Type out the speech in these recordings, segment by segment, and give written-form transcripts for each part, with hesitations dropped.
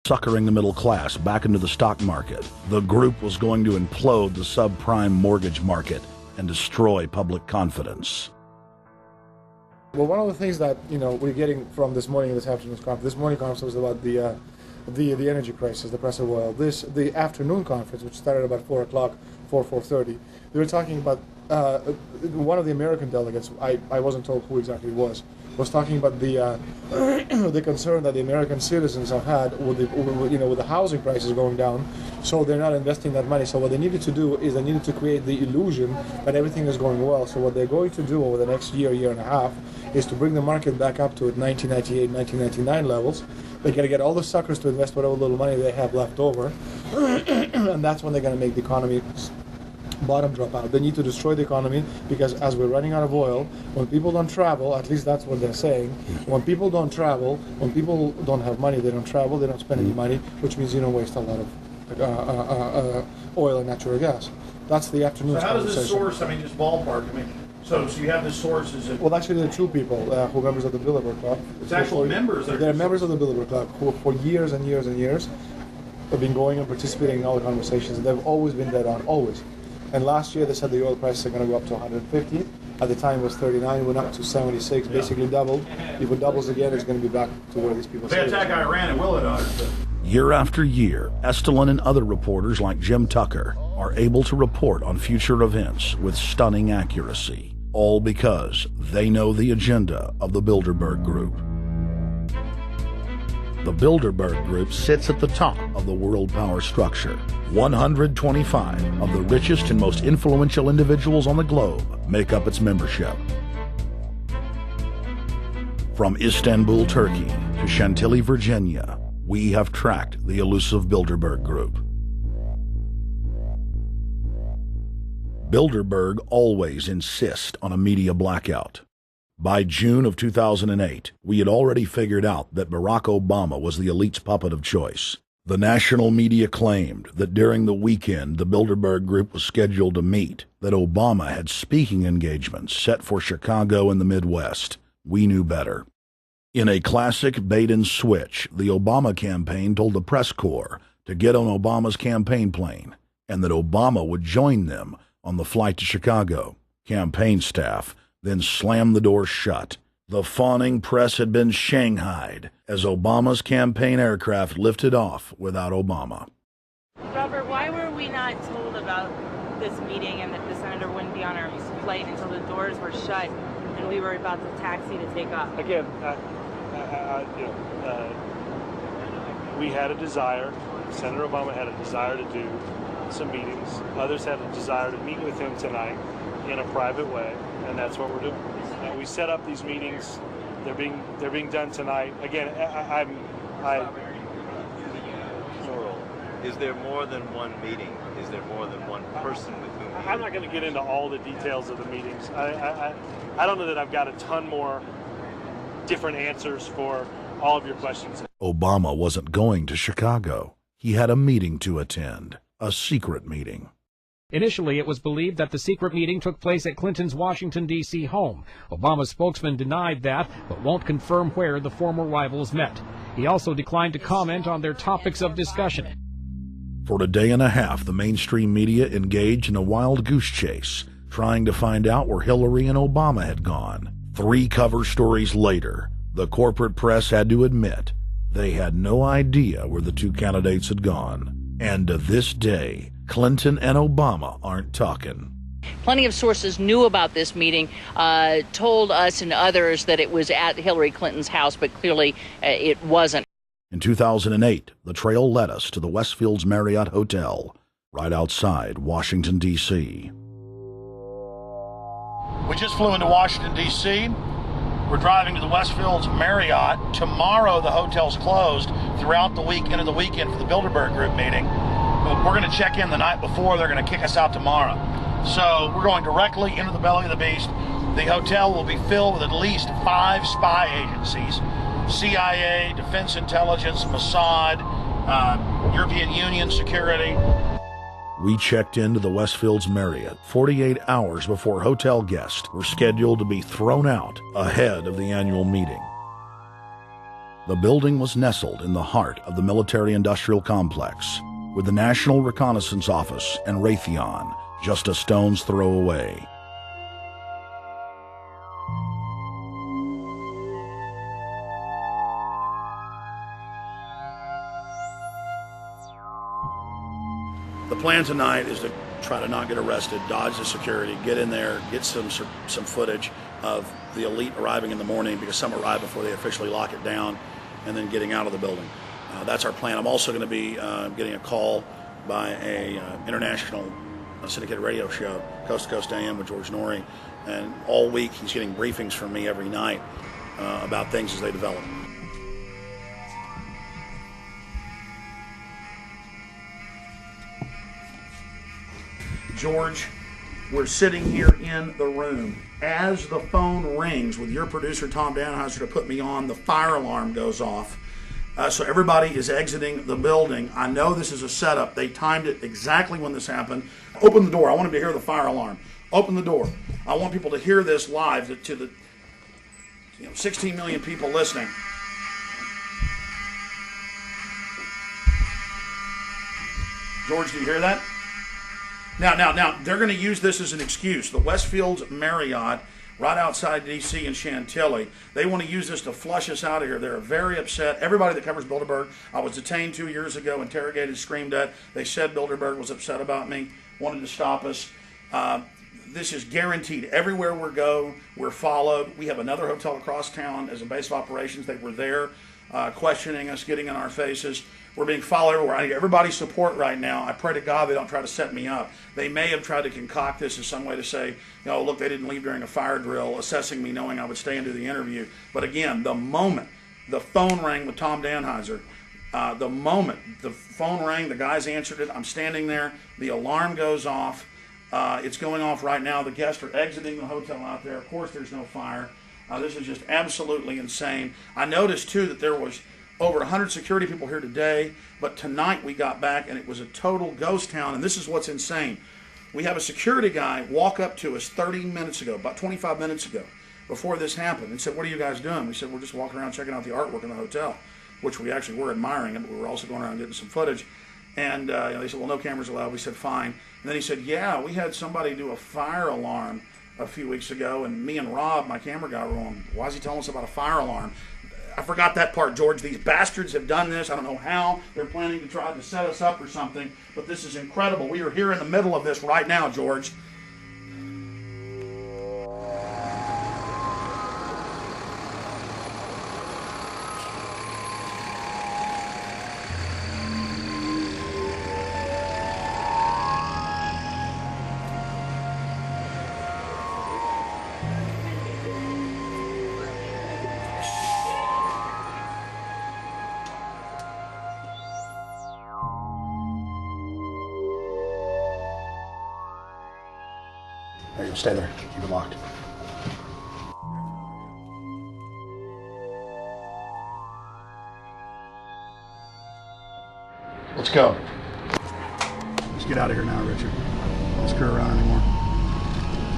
suckering the middle class back into the stock market. The group was going to implode the subprime mortgage market and destroy public confidence. Well, one of the things that we're getting from this morning and this afternoon's conference, this morning conference was about the energy crisis, the price of oil. The afternoon conference, which started about 4 o'clock, 4:30, they were talking about one of the American delegates. I wasn't told who exactly it was talking about the the concern that the American citizens have had with the housing prices going down, so they're not investing that money. So what they needed to do is they needed to create the illusion that everything is going well. So what they're going to do over the next year and a half is to bring the market back up to 1998, 1999 levels. They're going to get all the suckers to invest whatever little money they have left over, and that's when they're going to make the economy bottom drop out. They need to destroy the economy because as we're running out of oil, when people don't travel, at least that's what they're saying, when people don't travel, when people don't have money, they don't travel, they don't spend any money, which means you don't waste a lot of oil and natural gas. That's the afternoon. So how does this source, just ballpark, so you have the sources of... Well, actually there are two people who are members of the Bilderberg Club. It's actual members. They're members of the Bilderberg Club who for years and years and years have been going and participating in all the conversations. They've always been dead on, always. And last year they said the oil prices are going to go up to 150. At the time it was 39, it went up to 76, basically doubled. If it doubles again, it's going to be back to where these people say. They attack Iran and will it on it. Year after year, Estelin and other reporters like Jim Tucker are able to report on future events with stunning accuracy, all because they know the agenda of the Bilderberg Group. The Bilderberg Group sits at the top of the world power structure. 125 of the richest and most influential individuals on the globe make up its membership. From Istanbul, Turkey to Chantilly, Virginia, we have tracked the elusive Bilderberg Group. Bilderberg always insist on a media blackout. By June of 2008, we had already figured out that Barack Obama was the elite's puppet of choice. The national media claimed that during the weekend the Bilderberg Group was scheduled to meet, that Obama had speaking engagements set for Chicago and the Midwest. We knew better. In a classic bait-and-switch, the Obama campaign told the press corps to get on Obama's campaign plane, and that Obama would join them on the flight to Chicago. Campaign staff then slammed the door shut. The fawning press had been shanghaied as Obama's campaign aircraft lifted off without Obama. Robert, why were we not told about this meeting and that the senator wouldn't be on our flight until the doors were shut and we were about to taxi to take off? Again, we had a desire. Senator Obama had a desire to do some meetings. Others had a desire to meet with him tonight in a private way, and that's what we're doing. We set up these meetings. They're being done tonight. Again, Is there more than one meeting? Is there more than one person with whom? I'm not going to get into all the details of the meetings. I don't know that I've got a ton more different answers for all of your questions. Obama wasn't going to Chicago. He had a meeting to attend, a secret meeting. Initially, it was believed that the secret meeting took place at Clinton's Washington, D.C. home. Obama's spokesman denied that, but won't confirm where the former rivals met. He also declined to comment on their topics of discussion. For a day and a half, the mainstream media engaged in a wild goose chase, trying to find out where Hillary and Obama had gone. 3 cover stories later, the corporate press had to admit they had no idea where the 2 candidates had gone. And to this day, Clinton and Obama aren't talking. Plenty of sources knew about this meeting, told us and others that it was at Hillary Clinton's house, but clearly it wasn't. In 2008, the trail led us to the Westfields Marriott Hotel, right outside Washington, D.C. We just flew into Washington, D.C. We're driving to the Westfields Marriott. Tomorrow, the hotel's closed throughout the week into the weekend for the Bilderberg Group meeting. But we're going to check in the night before. They're going to kick us out tomorrow. So we're going directly into the belly of the beast. The hotel will be filled with at least 5 spy agencies: CIA, Defense Intelligence, Mossad, European Union Security. We checked into the Westfields Marriott 48 hours before hotel guests were scheduled to be thrown out ahead of the annual meeting. The building was nestled in the heart of the military-industrial complex, with the National Reconnaissance Office and Raytheon just a stone's throw away. The plan tonight is to try to not get arrested, dodge the security, get in there, get some footage of the elite arriving in the morning, because some arrive before they officially lock it down, and then getting out of the building. That's our plan. I'm also going to be getting a call by a international syndicated radio show, Coast to Coast AM with George Norrie, and all week he's getting briefings from me every night about things as they develop. George, we're sitting here in the room. As the phone rings with your producer, Tom Danheiser, to put me on, the fire alarm goes off. So everybody is exiting the building. I know this is a setup. They timed it exactly when this happened. Open the door. I want them to hear the fire alarm. Open the door. I want people to hear this live to the 16 million people listening. George, do you hear that? Now, they're going to use this as an excuse. The Westfields Marriott, right outside D.C. in Chantilly, they want to use this to flush us out of here. They're very upset. Everybody that covers Bilderberg, I was detained 2 years ago, interrogated, screamed at. They said Bilderberg was upset about me, wanted to stop us. This is guaranteed. Everywhere we go, we're followed. We have another hotel across town as a base of operations. They were there questioning us, getting in our faces. We're being followed everywhere. I need everybody's support right now. I pray to God they don't try to set me up. They may have tried to concoct this as some way to say, look, they didn't leave during a fire drill, assessing me, knowing I would stay and do the interview. But again, the moment the phone rang with Tom Danheiser, the moment the phone rang, the guys answered it, I'm standing there, the alarm goes off. It's going off right now. The guests are exiting the hotel out there. Of course, there's no fire. This is just absolutely insane. I noticed, too, that there was over 100 security people here today, but tonight we got back and it was a total ghost town, and this is what's insane. We have a security guy walk up to us 30 minutes ago, about 25 minutes ago, before this happened, and said, "What are you guys doing?" We said, "We're just walking around checking out the artwork in the hotel," which we actually were admiring, but we were also going around getting some footage. And they said, "Well, no cameras allowed." We said, "Fine." And then he said, "Yeah, we had somebody do a fire alarm a few weeks ago, and me and Rob, my camera guy, were on, why is he telling us about a fire alarm?" I forgot that part, George. These bastards have done this. I don't know how. They're planning to try to set us up or something, but this is incredible. We are here in the middle of this right now, George. There you go. Stay there. Keep it locked. Let's go. Let's get out of here now, Richard. Don't screw around anymore.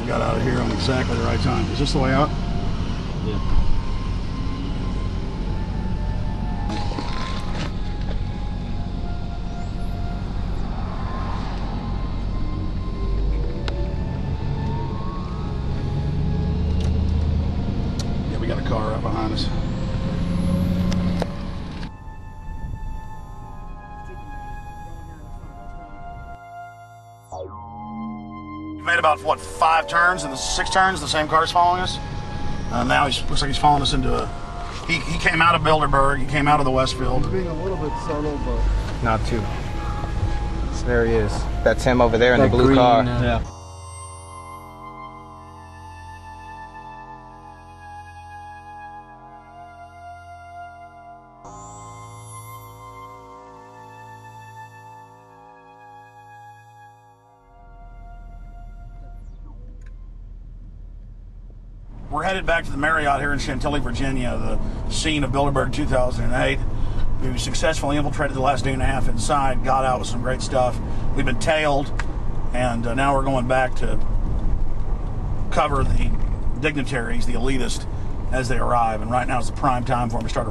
We got out of here on exactly the right time. Is this the way out? Yeah. We got a car right behind us. We made about, what, 5 turns, and the 6 turns, the same car's following us. Now he looks like he's following us into a... He came out of Bilderberg, he came out of the Westfield. He's being a little bit subtle, but... Not too. So there he is. That's him over there in the blue car. Yeah. We're headed back to the Marriott here in Chantilly, Virginia, the scene of Bilderberg 2008. We successfully infiltrated the last day and a half inside, got out with some great stuff. We've been tailed, and now we're going back to cover the dignitaries, the elitists, as they arrive. And right now is the prime time for them to start